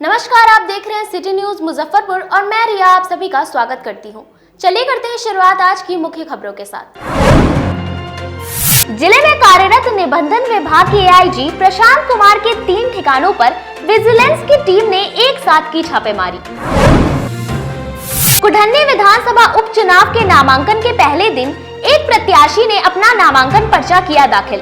नमस्कार, आप देख रहे हैं सिटी न्यूज मुजफ्फरपुर और मैं रिया आप सभी का स्वागत करती हूं। चलिए करते हैं शुरुआत आज की मुख्य खबरों के साथ। जिले में कार्यरत निबंधन विभाग के एआईजी प्रशांत कुमार के 3 ठिकानों पर विजिलेंस की टीम ने एक साथ की छापेमारी। कुढ़नी विधानसभा उपचुनाव के नामांकन के पहले दिन एक प्रत्याशी ने अपना नामांकन पर्चा किया दाखिल।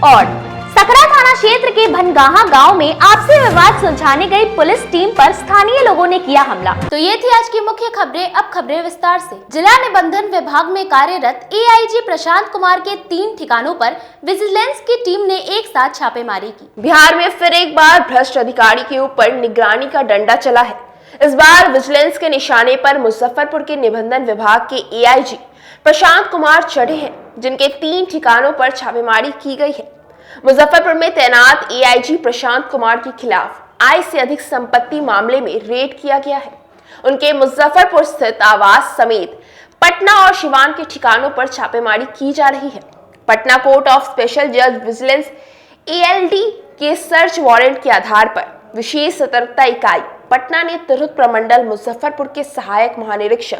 और सकरा थाना क्षेत्र के भनगाहा गांव में आपसी विवाद सुलझाने गई पुलिस टीम पर स्थानीय लोगों ने किया हमला। तो ये थी आज की मुख्य खबरें। अब खबरें विस्तार से। जिला निबंधन विभाग में कार्यरत एआईजी प्रशांत कुमार के 3 ठिकानों पर विजिलेंस की टीम ने एक साथ छापेमारी की। बिहार में फिर एक बार भ्रष्ट अधिकारी के ऊपर निगरानी का डंडा चला है। इस बार विजिलेंस के निशाने पर मुजफ्फरपुर के निबंधन विभाग के एआईजी प्रशांत कुमार चढ़े हैं, जिनके 3 ठिकानों पर छापेमारी की गई है। मुजफ्फरपुर में तैनात एआईजी प्रशांत कुमार के खिलाफ आय से अधिक संपत्ति मामले में रेड किया गया है। उनके मुजफ्फरपुर स्थित आवास समेत पटना और सिवान के ठिकानों पर छापेमारी की जा रही है। पटना कोर्ट ऑफ स्पेशल जज विजिलेंस एएलडी के सर्च वारंट के आधार पर विशेष सतर्कता इकाई पटना ने तिरहुत प्रमंडल मुजफ्फरपुर के सहायक महानिरीक्षक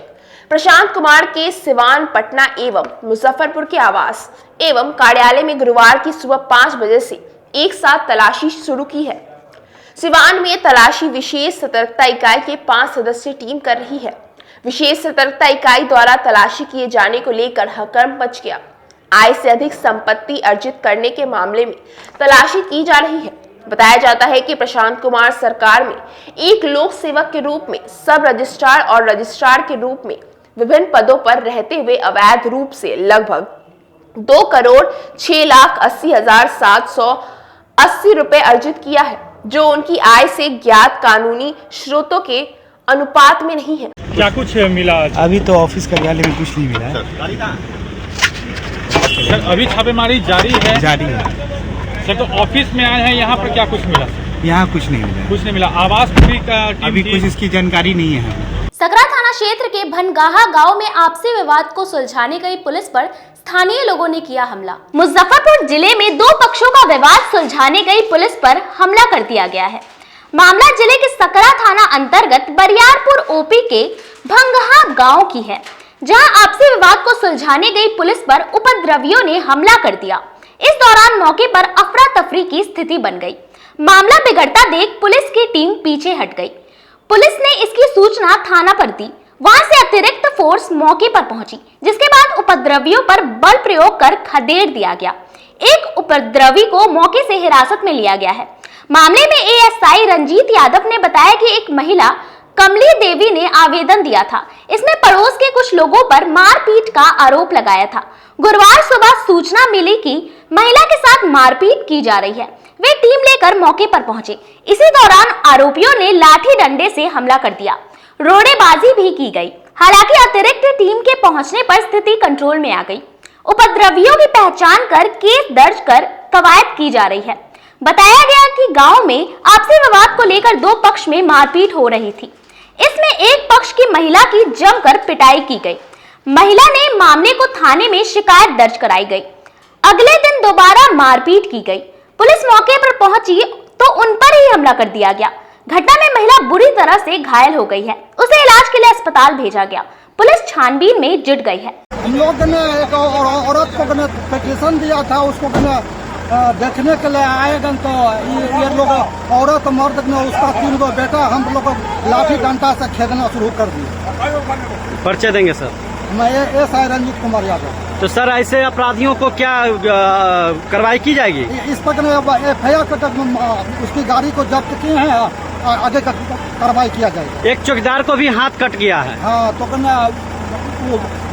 प्रशांत कुमार के सिवान, पटना एवं मुजफ्फरपुर के आवास एवं कार्यालय में गुरुवार की सुबह 5 बजे से एक साथ तलाशी शुरू की है। सिवान में तलाशी विशेष सतर्कता इकाई के 5 सदस्यीय टीम कर रही है। विशेष सतर्कता इकाई द्वारा तलाशी किए जाने को लेकर हड़कंप मच गया। आय से अधिक संपत्ति अर्जित करने के मामले में तलाशी की जा रही है। बताया जाता है कि प्रशांत कुमार सरकार में एक लोक सेवक के रूप में, सब रजिस्ट्रार और रजिस्ट्रार के रूप में विभिन्न पदों पर रहते हुए अवैध रूप से लगभग 2,06,80,780 रुपए अर्जित किया है, जो उनकी आय से ज्ञात कानूनी स्रोतों के अनुपात में नहीं है। क्या कुछ मिला? अभी तो ऑफिस कार्यालय में कुछ नहीं मिला है। सर, अभी छापेमारी जारी है। सर, तो ऑफिस में आए हैं, यहाँ पर क्या कुछ मिला? यहाँ कुछ नहीं मिला। कुछ नहीं मिला। आवास पूरी का अभी कुछ इसकी जानकारी नहीं है। सकरा थाना क्षेत्र के भनगाहा गांव में आपसी विवाद को सुलझाने गई पुलिस पर स्थानीय लोगों ने किया हमला। मुजफ्फरपुर जिले में 2 पक्षों का विवाद सुलझाने गई पुलिस पर हमला कर दिया गया है। मामला जिले के सकरा थाना अंतर्गत बरियारपुर ओपी के भनगाहा गांव की है, जहां आपसी विवाद को सुलझाने गई पुलिस पर उपद्रवियों ने हमला कर दिया। इस दौरान मौके पर अफरा तफरी की स्थिति बन गई। मामला बिगड़ता देख पुलिस की टीम पीछे हट गई। पुलिस ने इसकी सूचना थाना पर दी। वहां से अतिरिक्त फोर्स मौके पर पहुंची, जिसके बाद उपद्रवियों पर बल प्रयोग कर खदेड़ दिया गया। एक उपद्रवी को मौके से हिरासत में लिया गया है। मामले में एएसआई रंजीत यादव ने बताया कि एक महिला कमली देवी ने आवेदन दिया था। इसमें पड़ोस के कुछ लोगों पर मारपीट का आरोप लगाया था। गुरुवार सुबह सूचना मिली कि महिला के साथ मारपीट की जा रही है। वे टीम लेकर मौके पर पहुंचे। इसी दौरान आरोपियों ने लाठी डंडे से हमला कर दिया। रोड़ेबाजी भी की गई। हालांकि अतिरिक्त टीम के पहुंचने पर स्थिति कंट्रोल में आ गई। उपद्रवियों की पहचान कर केस दर्ज कर कवायद की जा रही है। बताया गया कि गांव में आपसी विवाद को लेकर 2 पक्ष में मारपीट हो रही थी। इसमें एक पक्ष की महिला की जमकर पिटाई की गई। महिला ने मामले को थाने में शिकायत दर्ज कराई गई। अगले दिन दोबारा मारपीट की गई। पुलिस मौके पर पहुंची तो उन पर ही हमला कर दिया गया। घटना में महिला बुरी तरह से घायल हो गई है। उसे इलाज के लिए अस्पताल भेजा गया। पुलिस छानबीन में जुट गई है। हम लोग ने एक औरत को पिटीशन दिया था, उसको देखने के लिए आएगा तो ये लोग औरत मर्द ने उसका 3 गो बेटा हम लोग लाठी डंडा से खेदना शुरू कर दिए। पर्चे देंगे सर? मैं एएसआई रंजीत कुमार यादव। तो सर, ऐसे अपराधियों को क्या कार्रवाई की जाएगी? इस पर एफआईआर उसकी गाड़ी को जब्त किए हैं, आगे का कार्रवाई किया जाएगा। एक चौकीदार को भी हाथ कट गया है। हाँ, तो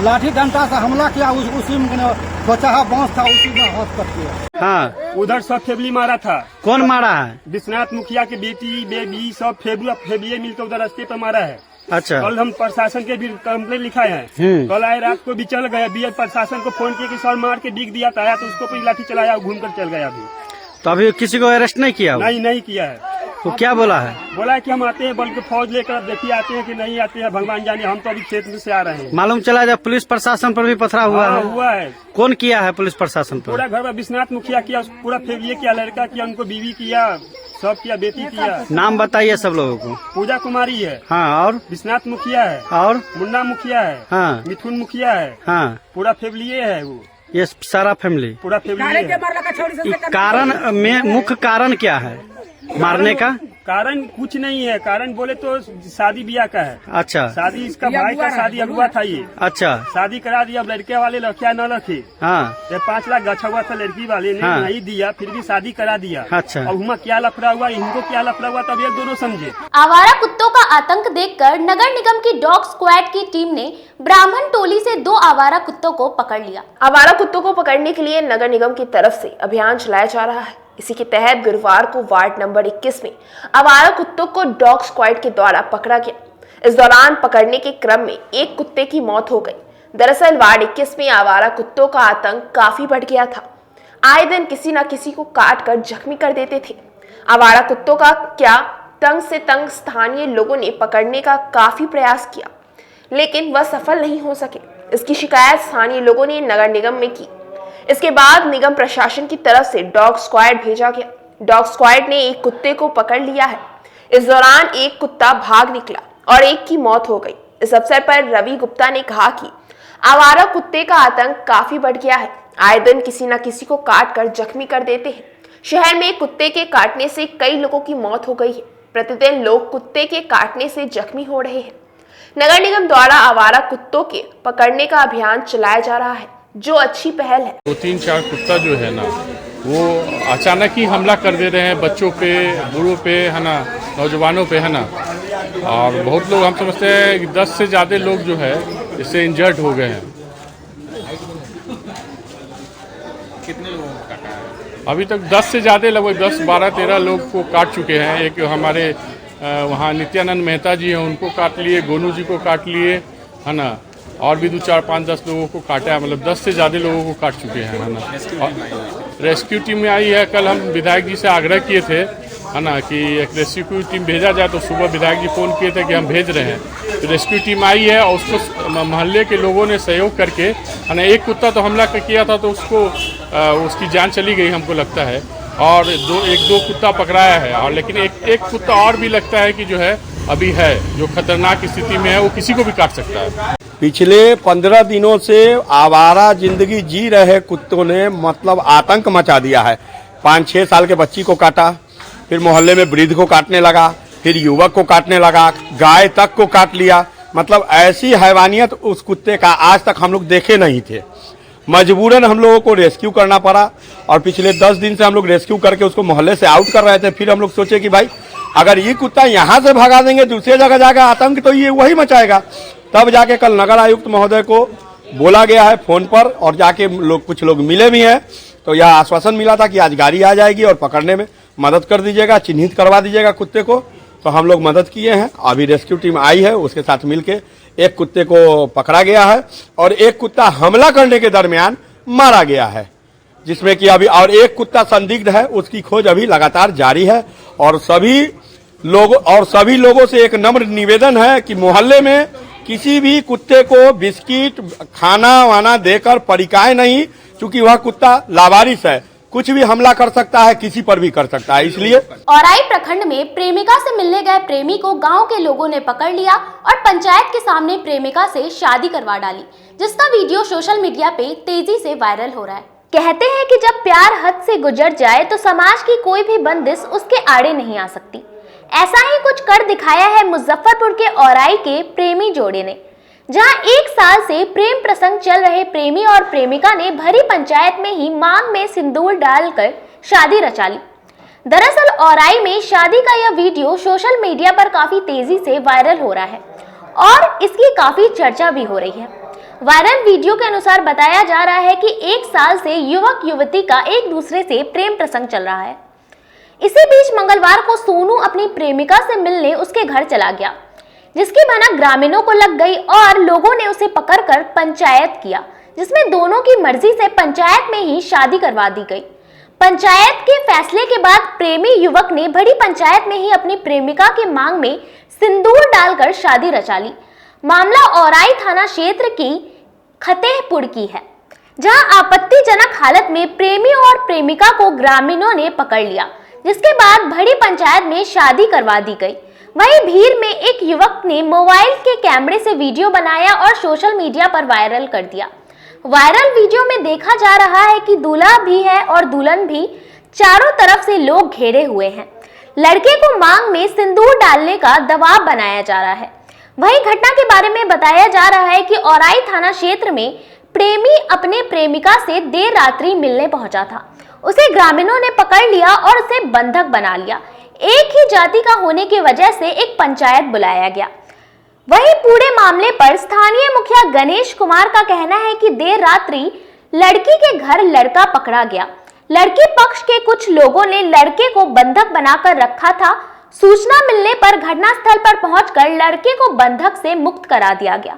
लाठी डंडा से हमला किया। उसी में बचाहा बांस था, उसी में हाथ कट गया। हाँ, उधर सब फेबली मारा था। कौन मारा है? विश्वनाथ मुखिया की बेटी, बेबी सब फेबली मिलकर उधर रास्ते पर मारा है। अच्छा। कल हम प्रशासन के भी कंप्लेंट लिखाए हैं। कल आए रात को भी चल गया। बीएड प्रशासन को फोन किया कि सर मार के डिग दिया था, तो उसको कोई लाठी चलाया, घूम कर चल गया। अभी तो अभी किसी को अरेस्ट नहीं किया? नहीं किया है। तो क्या बोला है? बोला है कि हम आते हैं बल्कि फौज लेकर देखिए आते हैं कि नहीं आते हैं, भगवान जाने, हम तो अभी क्षेत्र से आ रहे हैं। मालूम चला जब पुलिस प्रशासन पर भी पथरा हुआ हाँ, है। हुआ है। कौन किया है पुलिस प्रशासन पर? पूरा घर में विश्वनाथ मुखिया किया, पूरा फैमिली किया, लड़का किया, उनको बीवी किया, सब किया, बेटी किया। नाम बताइए सब लोगों को। पूजा कुमारी है। हाँ, और विश्वनाथ मुखिया है। और मुन्ना मुखिया है। हाँ, मिथुन मुखिया है। हाँ, पूरा फैमिली है वो, ये सारा फैमिली। पूरा फैमिली है। कारण में मुख्य कारण क्या है मारने का? कारण कुछ नहीं है, कारण बोले तो शादी ब्याह का है। अच्छा, शादी इसका भाई का शादी अगुआ था ये। अच्छा, शादी करा दिया, अब लड़के वाले लड़कियां न रखे। हाँ, ये 5 लाख गछा हुआ था लड़की वाले ने, हाँ। नहीं दिया, फिर भी शादी करा दिया। अच्छा। अब हुआ क्या लफड़ा हुआ, इनको क्या लफड़ा हुआ, तब ये दोनों समझे। आवारा कुत्तों का आतंक देखकर नगर निगम की डॉग स्क्वाड की टीम ने ब्राह्मण टोली से 2 आवारा कुत्तों को पकड़ लिया। आवारा कुत्तों को पकड़ने के लिए नगर निगम की तरफ से अभियान चलाया जा रहा है। इसी के तहत गुरुवार को वार्ड नंबर 21 में आवारा कुत्तों को डॉग स्क्वाड के द्वारा पकड़ा गया। इस दौरान पकड़ने के क्रम में एक कुत्ते की मौत हो गई। दरअसल वार्ड 21 में आवारा कुत्तों का आतंक काफी बढ़ गया था। आए दिन किसी न किसी को काट कर जख्मी कर देते थे। आवारा कुत्तों का क्या तंग से तंग स्थानीय लोगों ने पकड़ने का काफी प्रयास किया, लेकिन वह सफल नहीं हो सके। इसकी शिकायत स्थानीय लोगों ने नगर निगम में की। इसके बाद निगम प्रशासन की तरफ से डॉग स्क्वाड भेजा गया। डॉग स्क्वाड ने एक कुत्ते को पकड़ लिया है। इस दौरान एक कुत्ता भाग निकला और एक की मौत हो गई। इस अवसर पर रवि गुप्ता ने कहा कि आवारा कुत्ते का आतंक काफी बढ़ गया है। आए दिन किसी न किसी को काट कर जख्मी कर देते हैं। शहर में कुत्ते के काटने से कई लोगों की मौत हो गई है। प्रतिदिन लोग कुत्ते के काटने से जख्मी हो रहे हैं। नगर निगम द्वारा आवारा कुत्तों के पकड़ने का अभियान चलाया जा रहा है, जो अच्छी पहल है। 2-3-4 कुत्ता जो है ना, वो अचानक ही हमला कर दे रहे हैं बच्चों पे, बूढ़ों पे, है ना, नौजवानों पे, है ना। और बहुत लोग, हम समझते हैं कि 10 से ज़्यादा लोग जो है इससे इंजर्ड हो गए हैं। कितने लोगों को काटा है? अभी तक 10 से ज़्यादा, लगभग 10, 12, 13 लोग को काट चुके हैं। एक हमारे वहाँ नित्यानंद मेहता जी हैं, उनको काट लिए, गोनू जी को काट लिए, है ना, और भी 2, 4, 5, 10 लोगों को काटा है। मतलब 10 से ज़्यादा लोगों को काट चुके हैं, है ना। रेस्क्यू टीम में आई है। कल हम विधायक जी से आग्रह किए थे, है ना, कि एक रेस्क्यू टीम भेजा जाए, तो सुबह विधायक जी फ़ोन किए थे कि हम भेज रहे हैं। तो रेस्क्यू टीम आई है और उसको मोहल्ले के लोगों ने सहयोग करके, है ना, एक कुत्ता तो हमला किया था, तो उसको उसकी जान चली गई हमको लगता है, और 1-2 कुत्ता पकड़ाया है। और लेकिन एक कुत्ता और भी लगता है कि जो है अभी है, जो खतरनाक स्थिति में है, वो किसी को भी काट सकता है। पिछले 15 दिनों से आवारा जिंदगी जी रहे कुत्तों ने मतलब आतंक मचा दिया है। 5-6 साल के बच्ची को काटा, फिर मोहल्ले में वृद्ध को काटने लगा, फिर युवक को काटने लगा, गाय तक को काट लिया। मतलब ऐसी हैवानियत उस कुत्ते का आज तक हम लोग देखे नहीं थे। मजबूरन हम लोगों को रेस्क्यू करना पड़ा, और पिछले 10 दिन से हम लोग रेस्क्यू करके उसको मोहल्ले से आउट कर रहे थे। फिर हम लोग सोचे कि भाई अगर ये कुत्ता यहाँ से भगा देंगे, दूसरी जगह जाकर आतंक तो ये वही मचाएगा। तब जाके कल नगर आयुक्त महोदय को बोला गया है फोन पर, और जाके कुछ लोग मिले भी हैं, तो यह आश्वासन मिला था कि आज गाड़ी आ जाएगी और पकड़ने में मदद कर दीजिएगा, चिन्हित करवा दीजिएगा कुत्ते को। तो हम लोग मदद किए हैं। अभी रेस्क्यू टीम आई है, उसके साथ मिलके एक कुत्ते को पकड़ा गया है, और एक कुत्ता हमला करने के दरमियान मारा गया है, जिसमें कि अभी और एक कुत्ता संदिग्ध है, उसकी खोज अभी लगातार जारी है। और सभी लोगों से एक नम्र निवेदन है कि मोहल्ले में किसी भी कुत्ते को बिस्किट खाना वाना देकर परिकाए नहीं, क्योंकि वह कुत्ता लावारिस है, कुछ भी हमला कर सकता है, किसी पर भी कर सकता है। इसलिए औराई प्रखंड में प्रेमिका से मिलने गए प्रेमी को गांव के लोगों ने पकड़ लिया और पंचायत के सामने प्रेमिका से शादी करवा डाली, जिसका वीडियो सोशल मीडिया पे तेजी से वायरल हो रहा है। कहते हैं कि जब प्यार हद से गुजर जाए तो समाज की कोई भी बंदिश उसके आड़े नहीं आ सकती। ऐसा ही कुछ कर दिखाया है मुजफ्फरपुर के औराई के प्रेमी जोड़े ने, जहां 1 साल से प्रेम प्रसंग चल रहे प्रेमी और प्रेमिका ने भरी पंचायत में ही मांग में सिंदूर डालकर शादी रचा ली। दरअसल औराई में शादी का यह वीडियो सोशल मीडिया पर काफी तेजी से वायरल हो रहा है और इसकी काफी चर्चा भी हो रही है। वायरल वीडियो के अनुसार बताया जा रहा है कि 1 साल से युवक युवती का एक दूसरे से प्रेम प्रसंग चल रहा है। इसी बीच मंगलवार को सोनू अपनी प्रेमिका से मिलने उसके घर चला गया, जिसकी भनक ग्रामीणों को लग गई और लोगों ने उसे पकड़कर पंचायत किया, जिसमें दोनों की मर्जी से पंचायत में ही शादी करवा दी गई। पंचायत के फैसले के बाद प्रेमी युवक ने बड़ी पंचायत में ही अपनी प्रेमिका की मांग में सिंदूर डालकर शादी रचा ली। मामला औराई थाना क्षेत्र की फतेहपुर की है, जहां आपत्तिजनक हालत में प्रेमी और प्रेमिका को ग्रामीणों ने पकड़ लिया, जिसके बाद बड़ी पंचायत में शादी करवा दी गई। वहीं भीड़ में एक युवक ने मोबाइल के कैमरे से वीडियो बनाया और सोशल मीडिया पर वायरल कर दिया। वायरल वीडियो में देखा जा रहा है कि दूल्हा भी है और दुल्हन भी, चारों तरफ से लोग घेरे हुए हैं। लड़के को मांग में सिंदूर डालने का दबाव बनाया जा रहा है। वहीं घटना के बारे में बताया जा रहा है कि औराई थाना क्षेत्र में प्रेमी अपने प्रेमिका से देर रात्रि मिलने पहुंचा था। उसे ग्रामीणों ने पकड़ लिया और उसे बंधक बना लिया। एक ही जाति का होने की वजह से एक पंचायत बुलाया गया। वहीं पूरे मामले पर स्थानीय मुखिया गणेश कुमार का कहना है कि देर रात्रि लड़की के घर लड़का पकड़ा गया। लड़की पक्ष के कुछ लोगों ने लड़के को बंधक बनाकर रखा था। सूचना मिलने पर घटनास्थल पर पहुंचकर लड़के को बंधक से मुक्त करा दिया गया।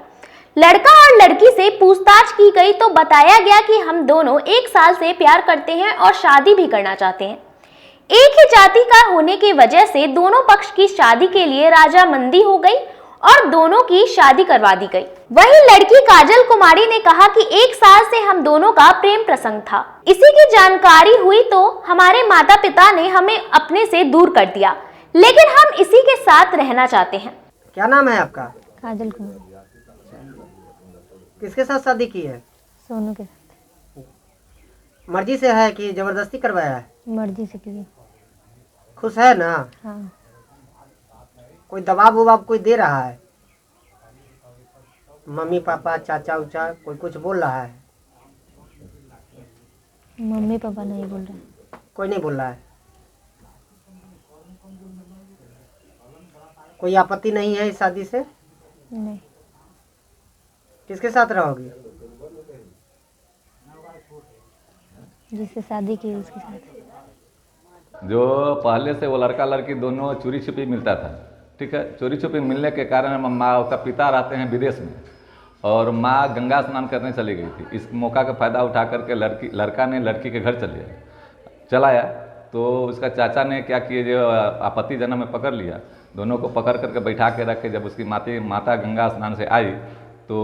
लड़का और लड़की से पूछताछ की गई तो बताया गया कि हम दोनों 1 साल से प्यार करते हैं और शादी भी करना चाहते हैं। एक ही जाति का होने की वजह से दोनों पक्ष की शादी के लिए राजामंदी हो गई और दोनों की शादी करवा दी गई। वहीं लड़की काजल कुमारी ने कहा कि 1 साल से हम दोनों का प्रेम प्रसंग था। इसी की जानकारी हुई तो हमारे माता पिता ने हमें अपने से दूर कर दिया, लेकिन हम इसी के साथ रहना चाहते हैं। क्या नाम है आपका? काजल कुमार। किसके साथ शादी की है? सोनू के साथ। मर्जी से है कि जबरदस्ती करवाया है? मर्जी से की है। खुश है ना? हाँ। कोई दबाव उबाव कोई दे रहा है? मम्मी पापा चाचा उचा कोई कुछ बोल रहा है? मम्मी पापा नहीं बोल रहे। कोई नहीं बोल रहा है? कोई आपत्ति नहीं है इस शादी से? नहीं। किसके साथ रहोगी? जिससे शादी की उसके साथ। जो पहले से वो लड़का लड़की दोनों चोरी छुपी मिलता था, ठीक है। चोरी छुपी मिलने के कारण माँ, उसका पिता रहते हैं विदेश में और माँ गंगा स्नान करने चली गई थी। इस मौका का फ़ायदा उठा करके लड़का ने लड़की के घर चला आया। तो उसका चाचा ने क्या किए, जो आपत्तिजनक में पकड़ लिया। दोनों को पकड़ करके बैठा के रखे। जब उसकी माता गंगा स्नान से आई तो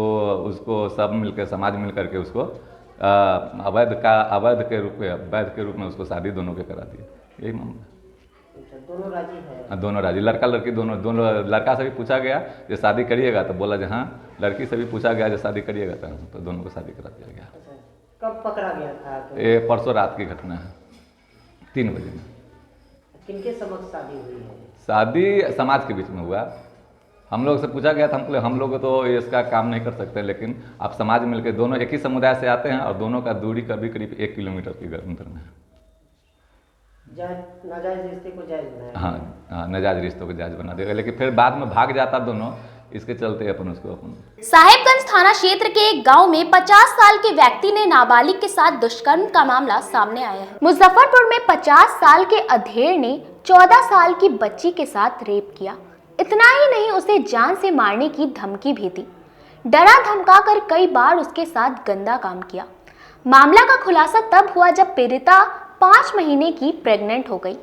उसको सब मिलकर, समाज मिल करके उसको अवैध के रूप में उसको शादी दोनों के करा दिए। यही मामला। दोनों राजी है? दोनों राजी, लड़का लड़की दोनों। लड़का से भी पूछा गया जो शादी करिएगा, तो बोला जो हाँ। लड़की से भी पूछा गया जो शादी करिएगा, तो दोनों को शादी करा दिया गया। कब पकड़ा गया था? ये परसों रात की घटना है, 3 बजे में। किनके समक्ष शादी हुई है? शादी समाज के बीच में हुआ। हम लोग से पूछा गया था, हम लोग तो इसका काम नहीं कर सकते, लेकिन आप समाज मिलकर, दोनों एक ही समुदाय से आते हैं और दोनों का दूरी करीब 1 किलोमीटर की अंतर में है। नाजायज रिश्ते को जायज बनाया? हाँ, नाजायज रिश्तों को जायज बना देगा, लेकिन फिर बाद में भाग जाता दोनों। इसके चलते अपन साहेबगंज थाना क्षेत्र के एक गांव में 50 साल के व्यक्ति ने नाबालिग के साथ दुष्कर्म का मामला सामने आया है। मुजफ्फरपुर में 50 साल के अधेड़ ने 14 साल की बच्ची के साथ रेप किया। इतना ही नहीं, उसे जान से मारने की धमकी भी दी। डरा धमका कर कई बार उसके साथ गंदा काम किया। मामला का खुलासा तब हुआ जब पीड़िता 5 महीने की प्रेग्नेंट हो गई।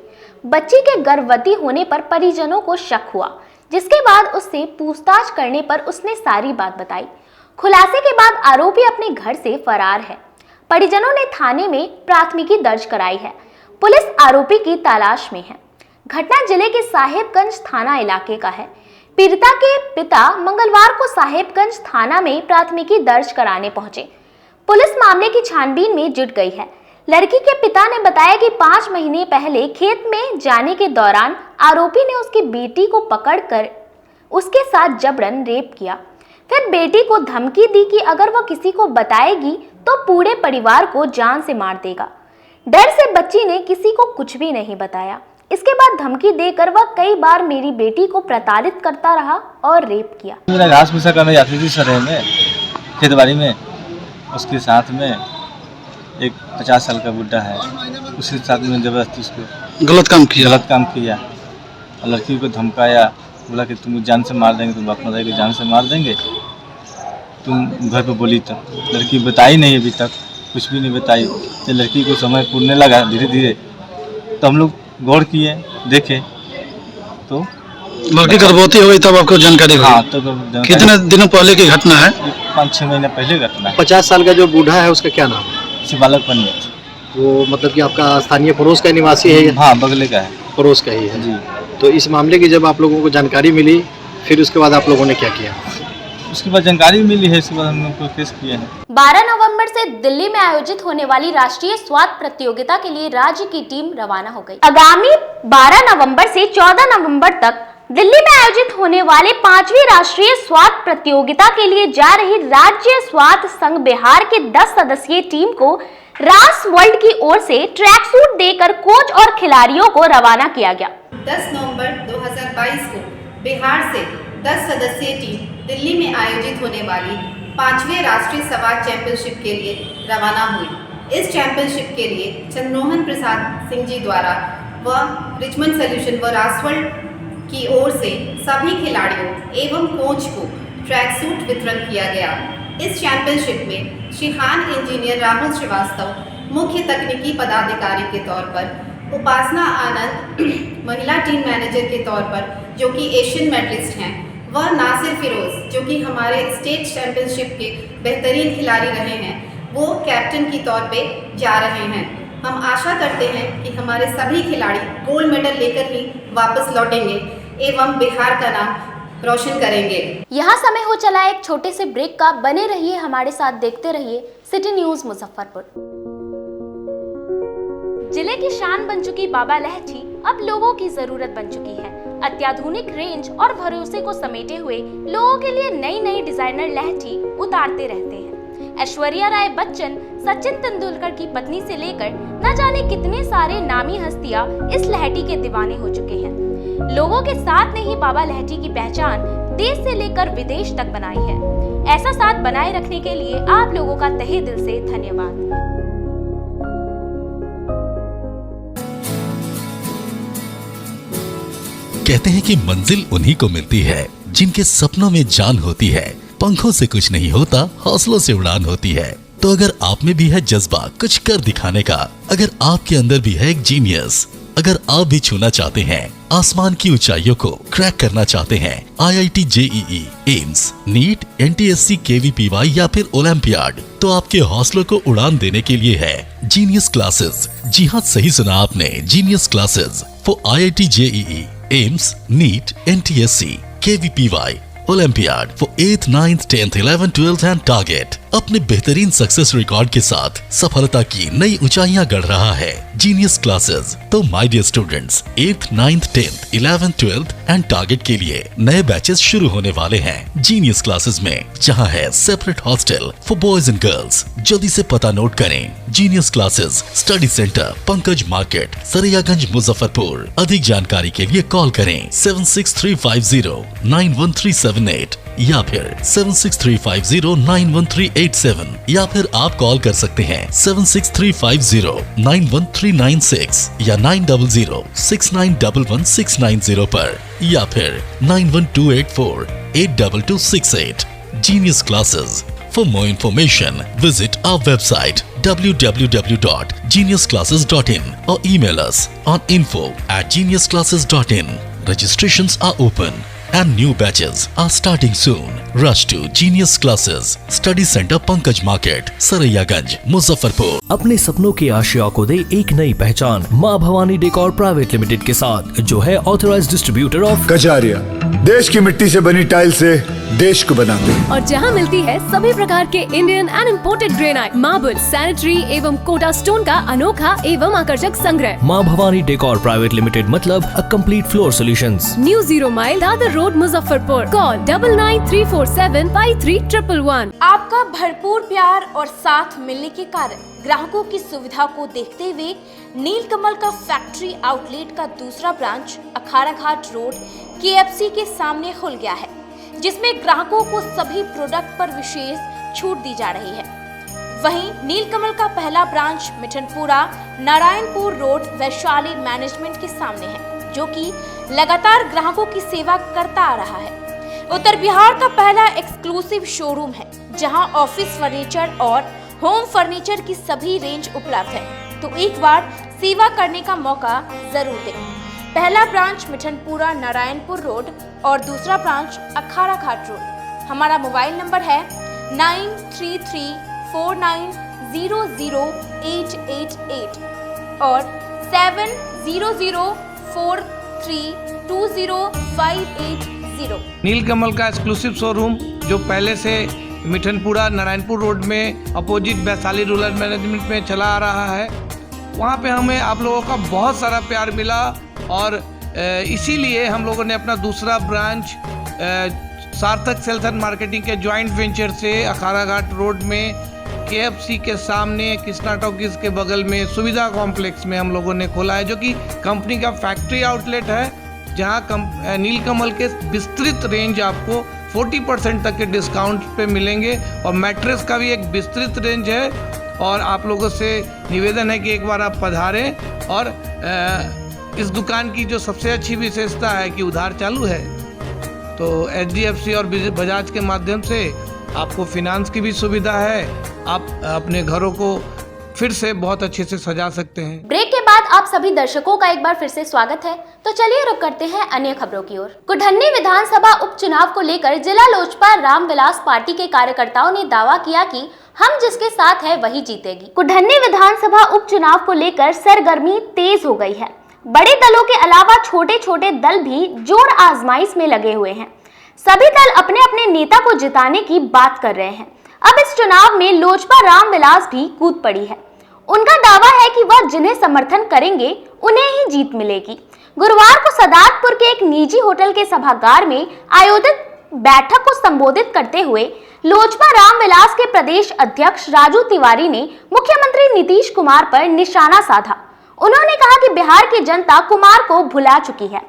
बच्ची के गर्भवती होने पर परिजनों को शक हुआ, जिसके बाद उससे पूछताछ करने पर उसने सारी बात बताई। खुलासे के बाद आरोपी अपने घर से फरार है। परिजनों ने थाने में प्राथमिकी दर्ज कराई है। पुलिस आरोपी की तलाश में है। घटना जिले के साहेबगंज थाना इलाके का है। पीड़िता के पिता मंगलवार को साहेबगंज थाना में प्राथमिकी दर्ज कराने पहुंचे। पुलिस मामले की छानबीन में जुट गई है। लड़की के पिता ने बताया कि 5 महीने पहले खेत में जाने के दौरान आरोपी ने उसकी बेटी को पकड़कर उसके साथ जबरन रेप किया। फिर बेटी को धमकी दी कि अगर वह किसी को बताएगी तो पूरे परिवार को जान से मार देगा। डर से बच्ची ने किसी को कुछ भी नहीं बताया। इसके बाद धमकी देकर वह कई बार मेरी बेटी को प्रताड़ित करता रहा और रेप किया। मेरा घास भूसा करने जाती थी सरे में, खेतबाड़ी में। उसके साथ में एक 50 साल का बुढ़ा है, उसके साथ में जबरदस्ती उसको गलत काम किया और लड़की को धमकाया। बोला कि तुम जान से मार देंगे, तुम बाप माता की जान से मार देंगे, तुम घर पे बोली। तब लड़की बताई नहीं अभी तक, कुछ भी नहीं बताई। तो लड़की को समय पूरने लगा धीरे धीरे, तो हम लोग गौर किए, देखे तो लड़की गर्भवती हो गई तब आपको जानकारी हुई? हाँ, तो जानकारी। कितने दिनों पहले की घटना है? 5-6 महीने पहले घटना है। 50 साल का जो बूढ़ा है उसका क्या नाम है? शिवालक पंडित। वो मतलब कि आपका स्थानीय पड़ोस का निवासी है? हाँ, बगले का है। पड़ोस का ही है जी। तो इस मामले की जब आप लोगों को जानकारी मिली, फिर उसके बाद आप लोगों ने क्या किया? उसके बाद जानकारी मिली है, इसके बाद हम लोग को केस किया है। 12 नवंबर से दिल्ली में आयोजित होने वाली राष्ट्रीय स्वाद प्रतियोगिता के लिए राज्य की टीम रवाना हो गई। आगामी 12 नवंबर से 14 नवंबर तक दिल्ली में आयोजित होने वाले 5वीं राष्ट्रीय स्वाद प्रतियोगिता के लिए जा रही राज्य स्वाद संघ बिहार के 10 सदस्यीय टीम को रास वर्ल्ड की ओर से ट्रैक सूट देकर कोच और खिलाड़ियों को रवाना किया गया। 10 नवंबर 2022 को बिहार से 10 सदस्यीय टीम दिल्ली में आयोजित होने वाली 5वें राष्ट्रीय स्वाद चैंपियनशिप के लिए रवाना हुई। इस चैंपियनशिप के लिए चंद्रमोहन प्रसाद सिंह जी द्वारा व रिचमंड सॉल्यूशन व रासवर्ल्ड की ओर से सभी खिलाड़ियों एवं कोच को ट्रैक सूट वितरण किया गया। इस चैंपियनशिप में शिहान इंजीनियर राहुल श्रीवास्तव मुख्य तकनीकी पदाधिकारी के तौर पर, उपासना आनंद महिला टीम मैनेजर के तौर पर जो कि एशियन मेडलिस्ट हैं, व नासिर फिरोज जो कि हमारे स्टेट चैंपियनशिप के बेहतरीन खिलाड़ी रहे हैं, वो कैप्टन की तौर पे जा रहे हैं। हम आशा करते हैं कि हमारे सभी खिलाड़ी गोल्ड मेडल लेकर ही वापस लौटेंगे एवं बिहार का नाम रोशन करेंगे। यहाँ समय हो चला एक छोटे से ब्रेक का। बने रहिए हमारे साथ, देखते रहिए सिटी न्यूज मुजफ्फरपुर। जिले की शान बन चुकी बाबा लहठी अब लोगों की जरूरत बन चुकी है। अत्याधुनिक रेंज और भरोसे को समेटे हुए लोगों के लिए नई नई डिजाइनर लहठी उतारते रहते हैं। ऐश्वर्या राय बच्चन, सचिन तेंदुलकर की पत्नी से लेकर न जाने कितने सारे नामी हस्तियां इस लहठी के दीवाने हो चुके हैं। लोगों के साथ ने ही बाबा लहठी की पहचान देश से लेकर विदेश तक बनाई है। ऐसा साथ बनाए रखने के लिए आप लोगों का तहे दिल से धन्यवाद। कहते हैं कि मंजिल उन्हीं को मिलती है जिनके सपनों में जान होती है। पंखों से कुछ नहीं होता, हौसलों से उड़ान होती है। तो अगर आप में भी है जज्बा कुछ कर दिखाने का, अगर आपके अंदर भी है एक जीनियस, अगर आप भी छूना चाहते हैं आसमान की ऊंचाइयों को, क्रैक करना चाहते हैं IIT JEE, AIIMS, NEET, NTSC, KVPY या फिर ओलंपियाड, तो आपके हौसलों को उड़ान देने के लिए है जीनियस क्लासेस। जी हाँ, सही सुना आपने, genius classes for IIT JEE, AIIMS, NEET, NTSC, KVPY, olympiad for 8th, 9th, 10th, 11th, 12th and target. अपने बेहतरीन सक्सेस रिकॉर्ड के साथ सफलता की नई ऊंचाइयां गढ़ रहा है जीनियस क्लासेस। तो my dear students, 8th, 9th, 10th, 11th, 12th and target के लिए नए बैचेस शुरू होने वाले हैं जीनियस क्लासेस में, जहां है separate hostel for boys and girls. जल्दी से पता नोट करें, genius classes, study center, Pankaj market, Saraiyaganj, Muzaffarpur. अधिक जानकारी के लिए कॉल करें 7635091378 या फिर 7635091387 या फिर आप कॉल कर सकते हैं 7635091396 या 9006911690 पर या फिर 9128482268। Genius Classes. For more information, visit our website www.geniusclasses.in or email us on info@geniusclasses.in. Registrations are open and new batches are starting soon. Rush to Genius Classes, Study Center, Pankaj Market, Saraiyaganj, Muzaffarpur. अपने सपनों की आशिया को दे एक नई पहचान माँ Bhavani decor private limited के साथ, जो है ऑथराइज्ड डिस्ट्रीब्यूटर ऑफ कजारिया। देश की मिट्टी से बनी टाइल से देश को बनाते हैं। और जहां मिलती है सभी प्रकार के Indian and imported granite, marble, sanitary एवं कोटा स्टोन का अनोखा एवं आकर्षक संग्रह। माँ भवानी डेकोर प्राइवेट लिमिटेड मतलब a complete floor solutions. New 0 mile Dadar road, Muzaffarpur. Call 9934753111। आपका भरपूर प्यार और साथ मिलने के कारण ग्राहकों की सुविधा को देखते हुए नीलकमल का फैक्ट्री आउटलेट का दूसरा ब्रांच अखाड़ा घाट रोड KFC के सामने खुल गया है, जिसमें ग्राहकों को सभी प्रोडक्ट पर विशेष छूट दी जा रही है। वहीं नीलकमल का पहला branch Mithanpura Narayanpur road Vaishali management के सामने है, जो कि लगातार ग्राहकों की सेवा करता आ रहा है। उत्तर बिहार का पहला एक्सक्लूसिव शोरूम है, जहां ऑफिस फर्नीचर और होम फर्नीचर की सभी रेंज उपलब्ध है, तो एक बार सेवा करने का मौका जरूर दें। पहला ब्रांच मिठनपुरा नारायणपुर रोड और दूसरा ब्रांच अखाड़ा घाट रोड। हमारा मोबाइल नंबर है 9334900888 और 7004320580। नीलकमल का एक्सक्लूसिव शोरूम जो पहले से मिठनपुरा नारायणपुर रोड में अपोजिट वैशाली रूरल मैनेजमेंट में चला आ रहा है, वहाँ पे हमें आप लोगों का बहुत सारा प्यार मिला और इसीलिए हम लोगों ने अपना दूसरा ब्रांच सार्थक सेल्स एंड मार्केटिंग के जॉइंट वेंचर से अखाड़ा घाट रोड में KFC के सामने कृष्णा टॉकीज के बगल में सुविधा कॉम्प्लेक्स में हम लोगों ने खोला है, जो कि कंपनी का फैक्ट्री आउटलेट है, जहां नीलकमल के विस्तृत रेंज आपको 40% तक के डिस्काउंट पे मिलेंगे और मैट्रेस का भी एक विस्तृत रेंज है। और आप लोगों से निवेदन है कि एक बार आप पधारें और इस दुकान की जो सबसे अच्छी विशेषता है कि उधार चालू है, तो HDFC और बजाज के माध्यम से आपको फिनांस की भी सुविधा है। आप अपने घरों को फिर से बहुत अच्छे से सजा सकते हैं। ब्रेक के बाद आप सभी दर्शकों का एक बार फिर से स्वागत है। तो चलिए रुक करते हैं अन्य खबरों की ओर। कुढ़न्नी विधानसभा उपचुनाव को लेकर जिला लोजपा रामविलास पार्टी के कार्यकर्ताओं ने दावा किया कि हम जिसके साथ है वही जीतेगी। कुढ़न्नी विधानसभा उपचुनाव को लेकर सरगर्मी तेज हो गई है। बड़े दलों के अलावा छोटे छोटे दल भी जोर आजमाइश में लगे हुए हैं। सभी दल अपने अपने नेता को जिताने की बात कर रहे हैं। अब इस चुनाव में लोजपा रामविलास भी कूद पड़ी है। उनका दावा है कि वह जिन्हें समर्थन करेंगे उन्हें ही जीत मिलेगी। गुरुवार को सदातपुर के एक निजी होटल के सभागार में आयोजित बैठक को संबोधित करते हुए लोजपा रामविलास के प्रदेश अध्यक्ष राजू तिवारी ने मुख्यमंत्री नीतीश कुमार पर निशाना साधा। उन्होंने कहा कि बिहार की जनता कुमार को भुला चुकी है।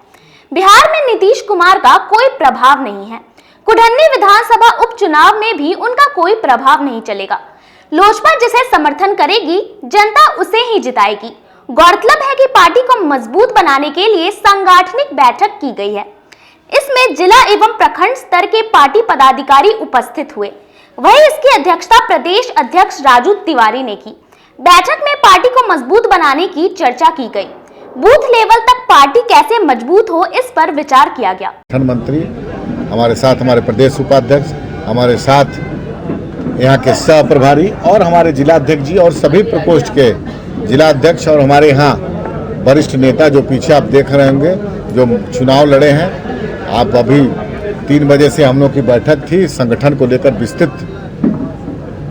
बिहार में नीतीश कुमार का कोई प्रभाव नहीं है। कुढ़न्नी विधानसभा उपचुनाव में भी उनका कोई प्रभाव नहीं चलेगा। लोजपा जिसे समर्थन करेगी जनता उसे ही जिताएगी। गौरतलब है कि पार्टी को मजबूत बनाने के लिए सांगठनिक बैठक की गई है। इसमें जिला एवं प्रखंड स्तर के पार्टी पदाधिकारी उपस्थित हुए। वहीं इसकी अध्यक्षता प्रदेश अध्यक्ष राजू तिवारी ने की। बैठक में पार्टी को मजबूत बनाने की चर्चा की गई। बूथ लेवल तक पार्टी कैसे मजबूत हो, इस पर विचार किया गया। मंत्री हमारे साथ, हमारे प्रदेश उपाध्यक्ष हमारे साथ, यहाँ के सह प्रभारी और हमारे जिला अध्यक्ष जी और सभी प्रकोष्ठ के जिला अध्यक्ष और हमारे यहाँ वरिष्ठ नेता जो पीछे आप देख रहे होंगे जो चुनाव लड़े हैं। आप अभी 3 बजे से हम लोग की बैठक थी। संगठन को लेकर विस्तृत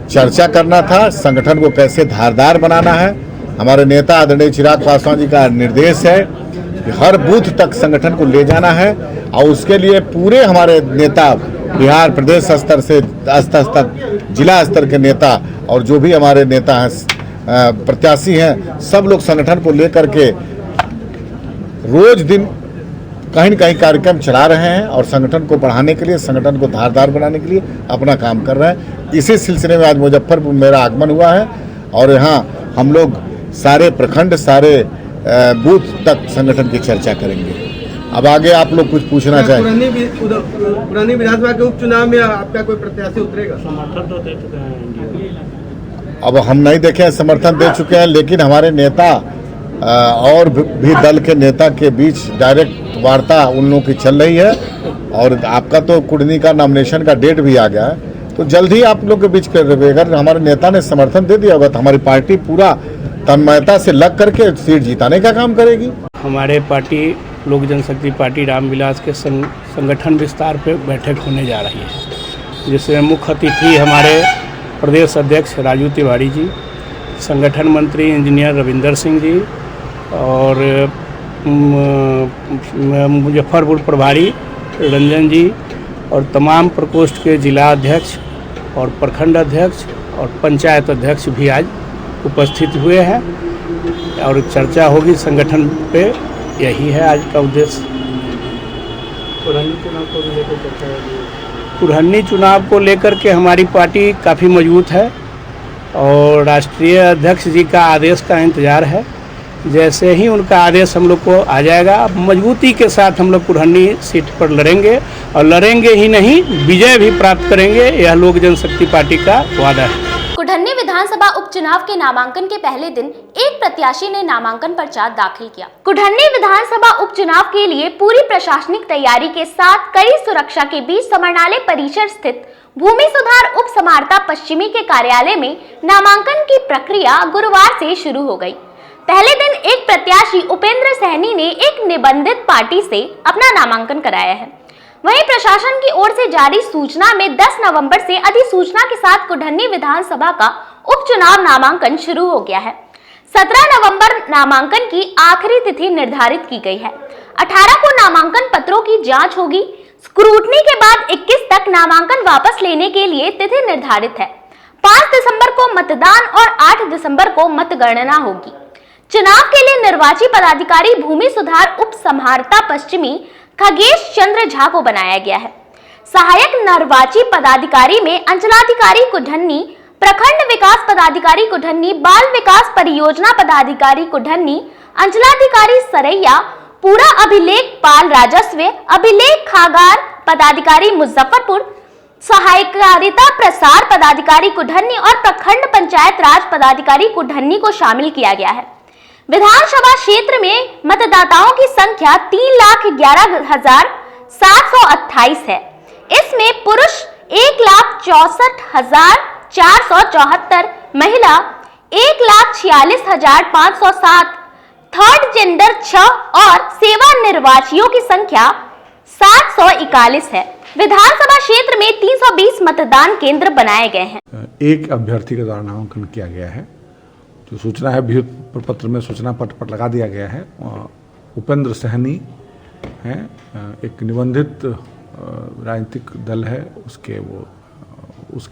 चर्चा करना था, संगठन को कैसे धारदार बनाना है। हमारे नेता आदरणीय चिराग पासवान जी का निर्देश है कि हर बूथ तक संगठन को ले जाना है और उसके लिए पूरे हमारे नेता बिहार प्रदेश स्तर से स्तर तक जिला स्तर के नेता और जो भी हमारे नेता हैं प्रत्याशी हैं, सब लोग संगठन को लेकर के रोज दिन कहीं न कहीं कार्यक्रम चला रहे हैं और संगठन को बढ़ाने के लिए, संगठन को धारदार बनाने के लिए अपना काम कर रहे हैं। इसी सिलसिले में आज मुजफ्फरपुर मेरा आगमन हुआ है और यहाँ हम लोग सारे प्रखंड, सारे बूथ तक संगठन की चर्चा करेंगे। अब आगे आप लोग कुछ पूछना चाहें? पुरानी विधानसभा के उपचुनाव में आपका कोई प्रत्याशी उतरेगा? समर्थन तो दे चुके हैं। अब हम नहीं देखे हैं, समर्थन दे चुके हैं, लेकिन हमारे नेता और भी दल के नेता के बीच डायरेक्ट वार्ता उन लोगों की चल रही है और आपका तो कुढ़नी का नॉमिनेशन का डेट भी आ गया है, तो जल्द ही आप लोग के बीच कर रहे। अगर हमारे नेता ने समर्थन दे दिया होगा तो हमारी पार्टी पूरा तन्मयता से लग करके सीट जिताने का काम करेगी। हमारे पार्टी लोक जनशक्ति पार्टी रामविलास के संगठन विस्तार पे बैठक होने जा रही है, जिसमें मुख्य अतिथि हमारे प्रदेश अध्यक्ष राजू तिवारी जी, संगठन मंत्री इंजीनियर रविंदर सिंह जी और मुजफ्फरपुर प्रभारी रंजन जी और तमाम प्रकोष्ठ के जिला अध्यक्ष और प्रखंड अध्यक्ष और पंचायत अध्यक्ष भी आज उपस्थित हुए हैं और चर्चा होगी संगठन पे। यही है आज का उद्देश्य। कुढ़न्नी चुनाव को लेकर के हमारी पार्टी काफ़ी मजबूत है और राष्ट्रीय अध्यक्ष जी का आदेश का इंतज़ार है। जैसे ही उनका आदेश हम लोग को आ जाएगा, मजबूती के साथ हम लोग कुढ़न्नी सीट पर लड़ेंगे और लड़ेंगे ही नहीं, विजय भी प्राप्त करेंगे। यह लोक जनशक्ति पार्टी का वादा है। कुढ़न्नी विधानसभा उपचुनाव के नामांकन के पहले दिन एक प्रत्याशी ने नामांकन पर्चा दाखिल किया। कुढ़न्नी विधानसभा उपचुनाव के लिए पूरी प्रशासनिक तैयारी के साथ कड़ी सुरक्षा के बीच समरनालय परिसर स्थित भूमि सुधार उप समाहर्ता पश्चिमी के कार्यालय में नामांकन की प्रक्रिया गुरुवार से शुरू हो गई। पहले दिन एक प्रत्याशी उपेंद्र सहनी ने एक निबंधित पार्टी से अपना नामांकन कराया है। वहीं प्रशासन की ओर से जारी सूचना में 10 नवंबर से अधिसूचना के साथ कुढ़न्नी विधानसभा का उपचुनाव नामांकन शुरू हो गया है। 17 नवंबर नामांकन की आखिरी तिथि निर्धारित की गई है। 18 को नामांकन पत्रों की जांच होगी। स्क्रूटनी के बाद 21 तक नामांकन वापस लेने के लिए तिथि निर्धारित है। 5 दिसंबर को मतदान और 8 दिसंबर को मतगणना होगी। चुनाव के लिए निर्वाची पदाधिकारी भूमि सुधार उप समाहर्ता पश्चिमी खगेश चंद्र झा को बनाया गया है। सहायक निर्वाची पदाधिकारी में अंचलाधिकारी कुढ़न्नी, प्रखंड विकास पदाधिकारी कुढ़न्नी, बाल विकास परियोजना पदाधिकारी कुढ़न्नी, अंचलाधिकारी सरैया, पूरा अभिलेख पाल राजस्व अभिलेख खागार पदाधिकारी मुजफ्फरपुर, सहायकारिता प्रसार पदाधिकारी कुढ़न्नी और प्रखंड पंचायत राज पदाधिकारी कुढ़न्नी को शामिल किया गया है। विधानसभा क्षेत्र में मतदाताओं की संख्या 3,11,728 है। इसमें पुरुष 1,64,474, महिला 1,46,507, थर्ड जेंडर 6 और सेवा निर्वाचियों की संख्या 741 है। विधानसभा क्षेत्र में 320 मतदान केंद्र बनाए गए हैं। एक अभ्यर्थी के द्वारा नामांकन किया गया है। जो सूचना है पत्र में सूचना पट पर लगा दिया गया है। उपेंद्र सहनी है, एक निबंधित राजनीतिक दल है, उसकी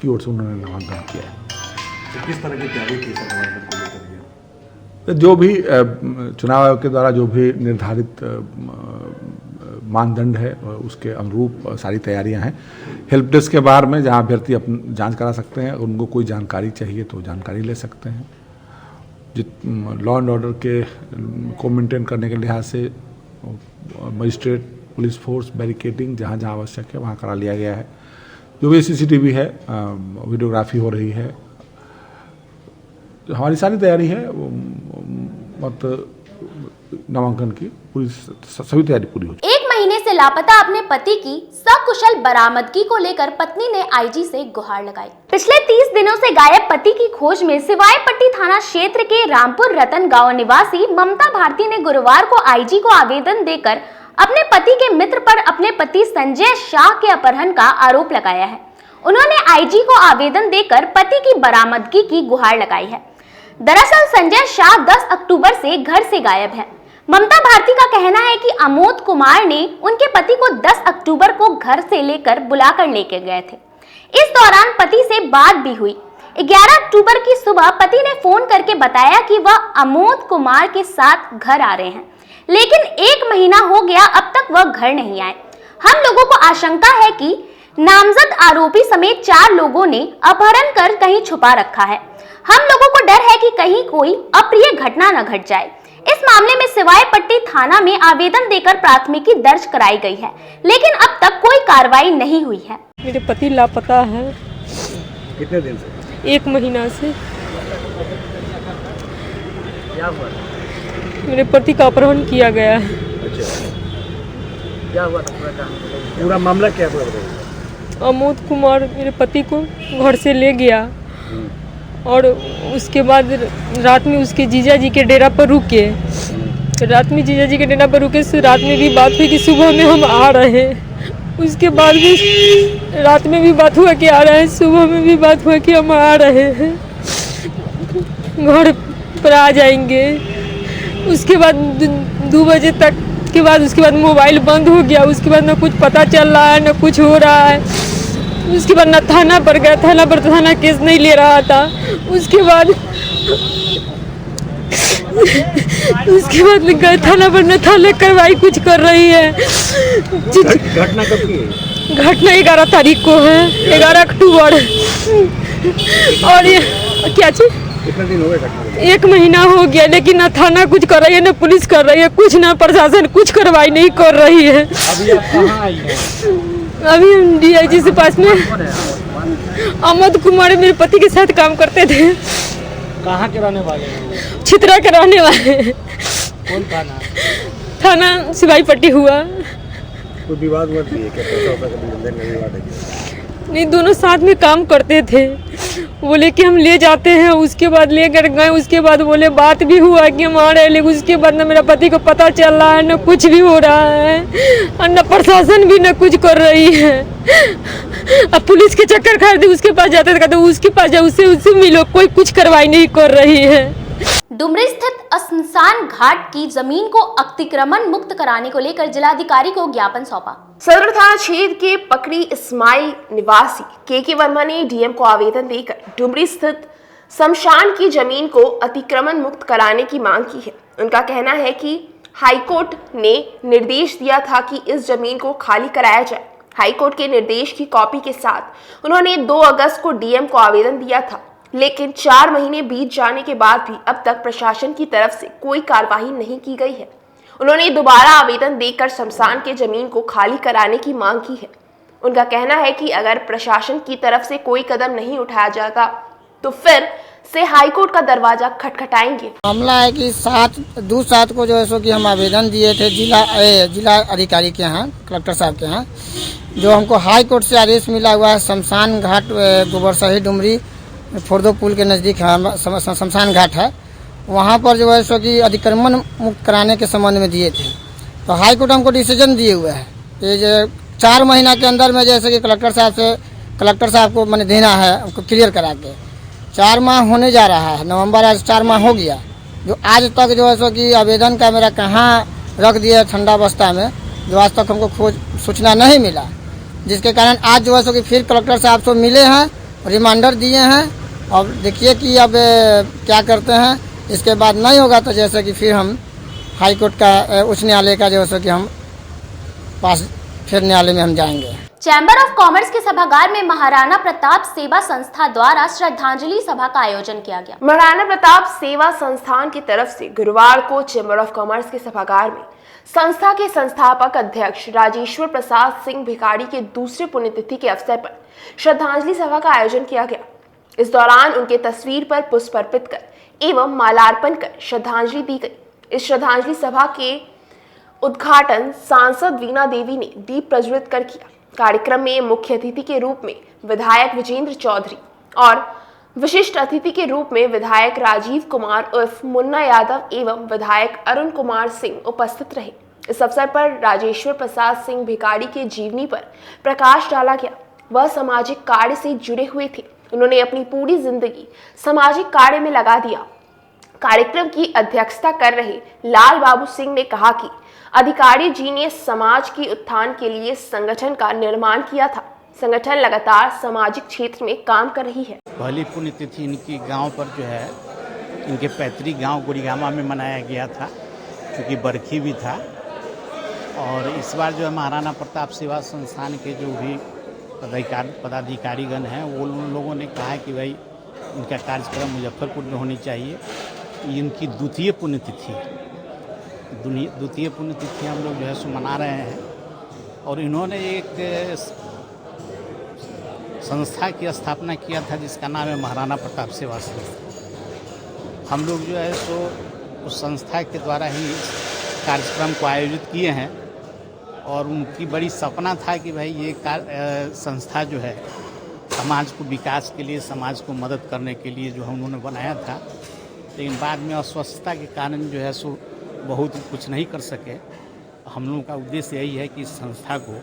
ओर से उन्होंने नामांकन किया है। तो किस तरह की तैयारी की नामांकन को लेकर? जो भी चुनाव आयोग के द्वारा जो भी निर्धारित मानदंड है उसके अनुरूप सारी तैयारियां हैं। हेल्प डेस्क के बाहर में जहां अभ्यर्थी अपनी जांच करा सकते हैं, उनको कोई जानकारी चाहिए तो जानकारी ले सकते हैं। लॉ एंड ऑर्डर के को मेंटेन करने के लिहाज से मजिस्ट्रेट, पुलिस फोर्स, बैरिकेडिंग जहाँ जहाँ आवश्यक है वहाँ करा लिया गया है। जो भी CCTV है, वीडियोग्राफी हो रही है, हमारी सारी तैयारी है। नामांकन की पूरी सभी तैयारी पूरी हो। 1 महीने से लापता अपने पति की सकुशल बरामदगी को लेकर पत्नी ने IG से गुहार लगाई। पिछले 30 दिनों से गायब पति की खोज में सिवायपट्टी थाना क्षेत्र के रामपुर रतन गांव निवासी ममता भारती ने गुरुवार को IG को आवेदन देकर अपने पति के मित्र पर अपने पति संजय शाह के अपहरण का आरोप लगाया है। उन्होंने IG को आवेदन देकर पति की बरामदगी की गुहार लगाई है। दरअसल संजय शाह 10 अक्टूबर से घर से गायब है। ममता भारती का कहना है कि अमोद कुमार ने उनके पति को 10 अक्टूबर को घर से लेकर बुलाकर लेके गए थे। इस दौरान पति से बात भी हुई। 11 अक्टूबर की सुबह पति ने फोन करके बताया कि वह अमोद कुमार के साथ घर आ रहे हैं, लेकिन 1 महीना हो गया अब तक वह घर नहीं आए। हम लोगों को आशंका है कि नामजद आरोपी समेत 4 लोगों ने अपहरण कर कहीं छुपा रखा है। हम लोगों को डर है कि कहीं कोई अप्रिय घटना न घट जाए। इस मामले में सिवायपट्टी थाना में आवेदन देकर प्राथमिकी दर्ज कराई गई है, लेकिन अब तक कोई कार्रवाई नहीं हुई है। मेरे पति लापता है। कितने दिन से? 1 महीना से। क्या हुआ? मेरे पति का अपहरण किया गया है। अच्छा, क्या हुआ पूरा मामला क्या हुआ? अमोद कुमार मेरे पति को घर से ले गया और उसके बाद रात में उसके जीजा जी के डेरा पर रुके। रात में जीजा जी के डेरा पर रुके, रात में भी बात हुई कि सुबह में हम आ रहे हैं। उसके बाद भी रात में भी बात हुआ कि आ रहे हैं, सुबह में भी बात हुआ कि हम आ रहे हैं, घर पर आ जाएंगे। उसके बाद 2 बजे तक के बाद उसके बाद मोबाइल बंद हो गया। उसके बाद न कुछ पता चल रहा है न कुछ हो रहा है। उसके बाद न थाना पर गया, थाना पर थाना केस नहीं ले रहा था। उसके बाद गए थाना पर, न थाना कार्रवाई कुछ कर रही है। घटना कब की है? घटना 11 तारीख को है, 11 अक्टूबर। और ये क्या चीज? कितना दिन हो गया? 1 महीना हो गया, लेकिन न थाना कुछ कर रही है, न पुलिस कर रही है, कुछ न प्रशासन कुछ कार्रवाई नहीं कर रही है। अभी आप कहाँ आई हैं? अभी हम DIG से पास में अमोद कुमार मेरे पति के साथ काम करते थे। कहाँ के रहने वाले हैं? छितरा के रहने वाले। कौन थाना? थाना सिवाई पट्टी हुआ। कोई विवाद हुआ है क्या? पैसा का लेन देन विवाद है? नहीं, दोनों साथ में काम करते थे। बोले कि हम ले जाते हैं, उसके बाद लेकर गए, उसके बाद बोले बात भी हुआ कि हम आ रहे हैं, लेकिन उसके बाद न मेरा पति को पता चल रहा है, न कुछ भी हो रहा है, और न प्रशासन भी न कुछ कर रही है। अब पुलिस के चक्कर खाते उसके पास जाते थे, कहते उसके पास जाओ, उससे मिलो, कोई कुछ कार्रवाई नहीं कर रही है। डुमरी स्थित स्मशान घाट की जमीन को अतिक्रमण मुक्त कराने को लेकर जिलाधिकारी को ज्ञापन सौंपा। सदर थाना क्षेत्र के पकड़ी इस्माइल निवासी के वर्मा ने डीएम को आवेदन देकर डुमरी स्थित शमशान की जमीन को अतिक्रमण मुक्त कराने की मांग की है। उनका कहना है कि हाईकोर्ट ने निर्देश दिया था कि इस जमीन को खाली कराया जाए। हाईकोर्ट के निर्देश की कॉपी के साथ उन्होंने 2 अगस्त को डीएम को आवेदन दिया था, लेकिन 4 महीने बीत जाने के बाद भी अब तक प्रशासन की तरफ से कोई कार्यवाही नहीं की गई है। उन्होंने दोबारा आवेदन देकर शमशान के जमीन को खाली कराने की मांग की है। उनका कहना है कि अगर प्रशासन की तरफ से कोई कदम नहीं उठाया जाएगा तो फिर से हाईकोर्ट का दरवाजा खटखटाएंगे। मामला है कि 7/2/7 को जो है सो कि हम आवेदन दिए थे जिला अधिकारी के यहाँ, कलेक्टर साहब के यहाँ, जो हमको हाईकोर्ट से आदेश मिला हुआ है। शमशान घाट गोबरसही डुमरी फोर्दो पुल के नज़दीक शमशान घाट है, वहाँ पर जो है सो कि अतिक्रमण मुक्त कराने के संबंध में दिए थे। तो हाई कोर्ट हमको डिसीजन दिए हुए है ये जो 4 महीना के अंदर में जैसे कि कलेक्टर साहब को मैंने देना है, हमको क्लियर करा के 4 माह होने जा रहा है। नवंबर आज 4 माह हो गया, जो आज तक जो है सो कि आवेदन का मेरा कहाँ रख दिया ठंडा अवस्था में, जो आज तक हमको सूचना नहीं मिला, जिसके कारण आज जो है सो कि फिर कलेक्टर साहब से मिले हैं, रिमाइंडर दिए हैं। अब देखिए कि अब क्या करते हैं। इसके बाद नहीं होगा तो जैसे कि फिर हम हाई कोर्ट का उच्च न्यायालय का जो है कि हम पास फिर न्यायालय में हम जाएंगे। चैम्बर ऑफ कॉमर्स के सभागार में महाराणा प्रताप सेवा संस्था द्वारा श्रद्धांजलि सभा का आयोजन किया गया। महाराणा प्रताप सेवा संस्थान की तरफ से गुरुवार को चैम्बर ऑफ कॉमर्स के सभागार में संस्था के संस्थापक अध्यक्ष राजेश्वर प्रसाद सिंह भिखारी के दूसरे पुण्यतिथि के अवसर पर श्रद्धांजलि सभा का आयोजन किया गया। इस दौरान उनके तस्वीर पर पुष्प अर्पित कर एवं मालार्पण कर श्रद्धांजलि दी गई। इस श्रद्धांजलि सभा के उद्घाटन सांसद वीणा देवी ने दीप प्रज्वलित कर किया। कार्यक्रम में मुख्य अतिथि के रूप में विधायक विजेंद्र चौधरी और विशिष्ट अतिथि के रूप में विधायक राजीव कुमार उर्फ मुन्ना यादव एवं विधायक अरुण कुमार सिंह उपस्थित रहे। इस अवसर पर राजेश्वर प्रसाद सिंह भिखारी के जीवनी पर प्रकाश डाला गया। वह सामाजिक कार्य से जुड़े हुए थे। उन्होंने अपनी पूरी जिंदगी सामाजिक कार्य में लगा दिया। कार्यक्रम की अध्यक्षता कर रहे लाल बाबू सिंह ने कहा कि अधिकारी जी ने समाज के उत्थान के लिए संगठन का निर्माण किया था। संगठन लगातार सामाजिक क्षेत्र में काम कर रही है। पहली पुण्यतिथि इनकी गांव पर जो है, इनके पैतृक गांव गुड़ीगामा में मनाया गया था, क्योंकि बरखी भी था। और इस बार जो है महाराणा प्रताप सेवा संस्थान के जो भी पदाधिकारीगण हैं, वो उन लोगों ने कहा है कि भाई इनका कार्यक्रम मुजफ्फरपुर में होनी चाहिए। इनकी द्वितीय पुण्यतिथि हम लोग जो है सो मना रहे हैं। और इन्होंने एक संस्था की स्थापना किया था जिसका नाम है महाराणा प्रताप सेवा संस्था। हम लोग जो है सो उस संस्था के द्वारा ही कार्यक्रम को आयोजित किए हैं। और उनकी बड़ी सपना था कि भाई ये संस्था जो है समाज को विकास के लिए, समाज को मदद करने के लिए जो है उन्होंने बनाया था। लेकिन बाद में अस्वस्थता के कारण जो है सो बहुत कुछ नहीं कर सके। हम लोगों का उद्देश्य यही है कि इस संस्था को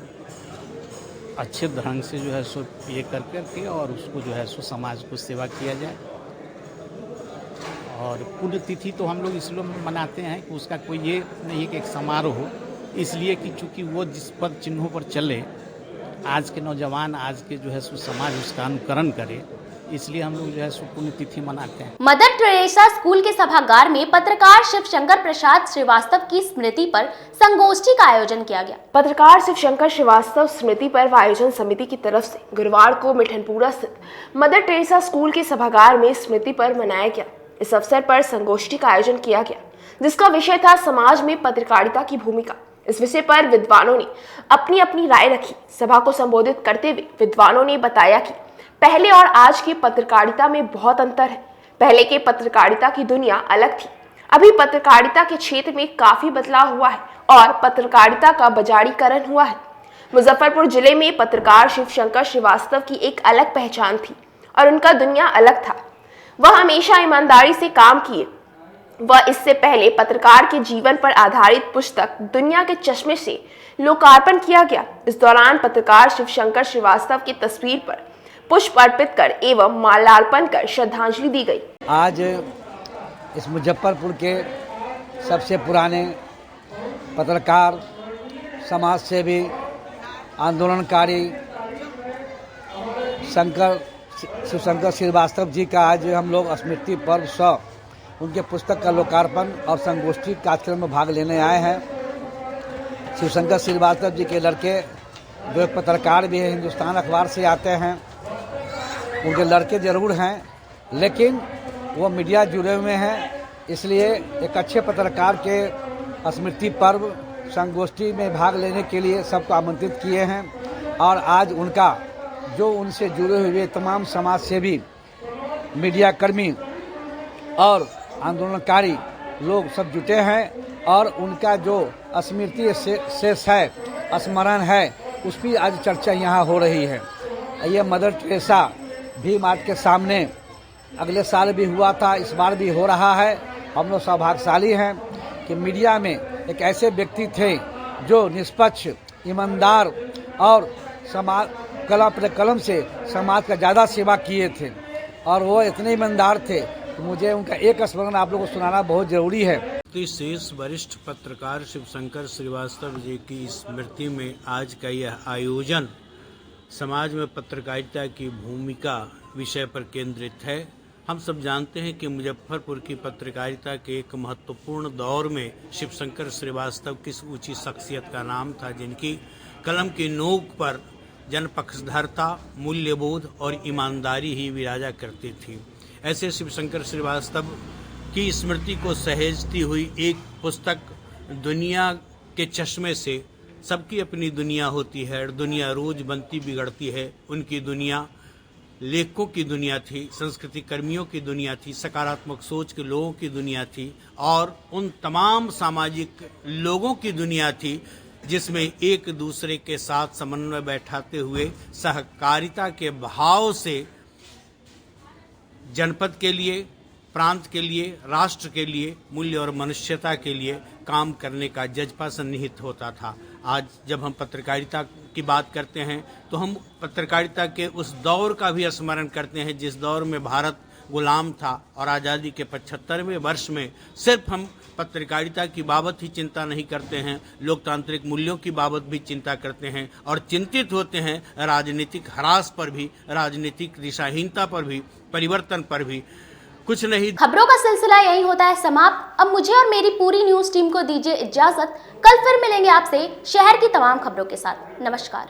अच्छे ढंग से जो है सो ये कर के और उसको जो है सो समाज को सेवा किया जाए। और पुण्यतिथि तो हम लोग इसलिए मनाते हैं कि उसका कोई ये नहीं है कि एक समारोह हो, इसलिए कि चूँकि वो जिस पद चिन्हों पर चले, आज के नौजवान, आज के जो है सो समाज उसका अनुकरण करे, इसलिए हम लोग जो है सो पुण्यतिथि मनाते हैं। मदर टेरेसा स्कूल के सभागार में पत्रकार शिवशंकर प्रसाद श्रीवास्तव की स्मृति पर संगोष्ठी का आयोजन किया गया। पत्रकार शिवशंकर श्रीवास्तव स्मृति पर्व आयोजन समिति की तरफ से गुरुवार को मिठनपुरा स्थित मदर टेरेसा स्कूल के सभागार में स्मृति पर्व मनाया गया। इस अवसर पर संगोष्ठी का आयोजन किया गया, जिसका विषय था समाज में पत्रकारिता की भूमिका। इस विषय पर विद्वानों ने अपनी अपनी राय रखी। सभा को संबोधित करते हुए विद्वानों ने बताया कि पहले और आज की पत्रकारिता में बहुत अंतर है। पहले के पत्रकारिता की दुनिया अलग थी। अभी पत्रकारिता के क्षेत्र में काफी बदलाव हुआ है और पत्रकारिता का बाजारीकरण हुआ है। मुजफ्फरपुर जिले में पत्रकार शिवशंकर श्रीवास्तव की एक अलग पहचान थी और उनका दुनिया अलग था। वह हमेशा ईमानदारी से काम किए। वह इससे पहले पत्रकार के जीवन पर आधारित पुस्तक दुनिया के चश्मे से लोकार्पण किया गया। इस दौरान पत्रकार शिवशंकर श्रीवास्तव की तस्वीर पर पुष्प अर्पित कर एवं माल्यार्पण कर श्रद्धांजलि दी गई। आज इस मुजफ्फरपुर के सबसे पुराने पत्रकार, समाज सेवी, आंदोलनकारी शिवशंकर श्रीवास्तव जी का आज हम लोग स्मृति पर्व सौ उनके पुस्तक का लोकार्पण और संगोष्ठी कार्यक्रम में भाग लेने आए हैं। शिवशंकर श्रीवास्तव जी के लड़के जो एक पत्रकार भी है, हिंदुस्तान अखबार से आते हैं, उनके लड़के जरूर हैं लेकिन वो मीडिया जुड़े हुए हैं, इसलिए एक अच्छे पत्रकार के स्मृति पर्व संगोष्ठी में भाग लेने के लिए सबको आमंत्रित किए हैं। और आज उनका जो उनसे जुड़े हुए तमाम समाज सेवी, मीडिया कर्मी और आंदोलनकारी लोग सब जुटे हैं और उनका जो स्मृति शेष है, स्मरण है, उसकी आज चर्चा यहाँ हो रही है। ये मदर टेरेसा भी मार्च के सामने अगले साल भी हुआ था, इस बार भी हो रहा है। हम लोग सौभाग्यशाली हैं कि मीडिया में एक ऐसे व्यक्ति थे जो निष्पक्ष, ईमानदार और समाज कलम से समाज का ज़्यादा सेवा किए थे और वो इतने ईमानदार थे तो मुझे उनका एक स्मरण आप लोगों को सुनाना बहुत जरूरी है। शेष वरिष्ठ पत्रकार शिवशंकर श्रीवास्तव जी की स्मृति में आज का यह आयोजन समाज में पत्रकारिता की भूमिका विषय पर केंद्रित है। हम सब जानते हैं कि मुजफ्फरपुर की पत्रकारिता के एक महत्वपूर्ण दौर में शिवशंकर श्रीवास्तव किस ऊंची शख्सियत का नाम था, जिनकी कलम की नोक पर जनपक्षधरता, मूल्यबोध और ईमानदारी ही विराजा करती थी। ऐसे शिवशंकर श्रीवास्तव की स्मृति को सहेजती हुई एक पुस्तक दुनिया के चश्मे से, सबकी अपनी दुनिया होती है, दुनिया रोज बनती बिगड़ती है, उनकी दुनिया लेखकों की दुनिया थी, संस्कृति कर्मियों की दुनिया थी, सकारात्मक सोच के लोगों की दुनिया थी और उन तमाम सामाजिक लोगों की दुनिया थी जिसमें एक दूसरे के साथ समन्वय बैठाते हुए सहकारिता के भाव से जनपद के लिए, प्रांत के लिए, राष्ट्र के लिए, मूल्य और मनुष्यता के लिए काम करने का जज्बा सन्निहित होता था। आज जब हम पत्रकारिता की बात करते हैं तो हम पत्रकारिता के उस दौर का भी स्मरण करते हैं जिस दौर में भारत गुलाम था और आज़ादी के 75वें वर्ष में सिर्फ हम पत्रकारिता की बाबत ही चिंता नहीं करते हैं, लोकतांत्रिक मूल्यों की बाबत भी चिंता करते हैं और चिंतित होते हैं राजनीतिक ह्रास पर भी, राजनीतिक दिशाहीनता पर भी, परिवर्तन पर भी। कुछ नहीं। खबरों का सिलसिला यही होता है समाप्त। अब मुझे और मेरी पूरी न्यूज टीम को दीजिए इजाजत। कल फिर मिलेंगे आपसे शहर की तमाम खबरों के साथ। नमस्कार।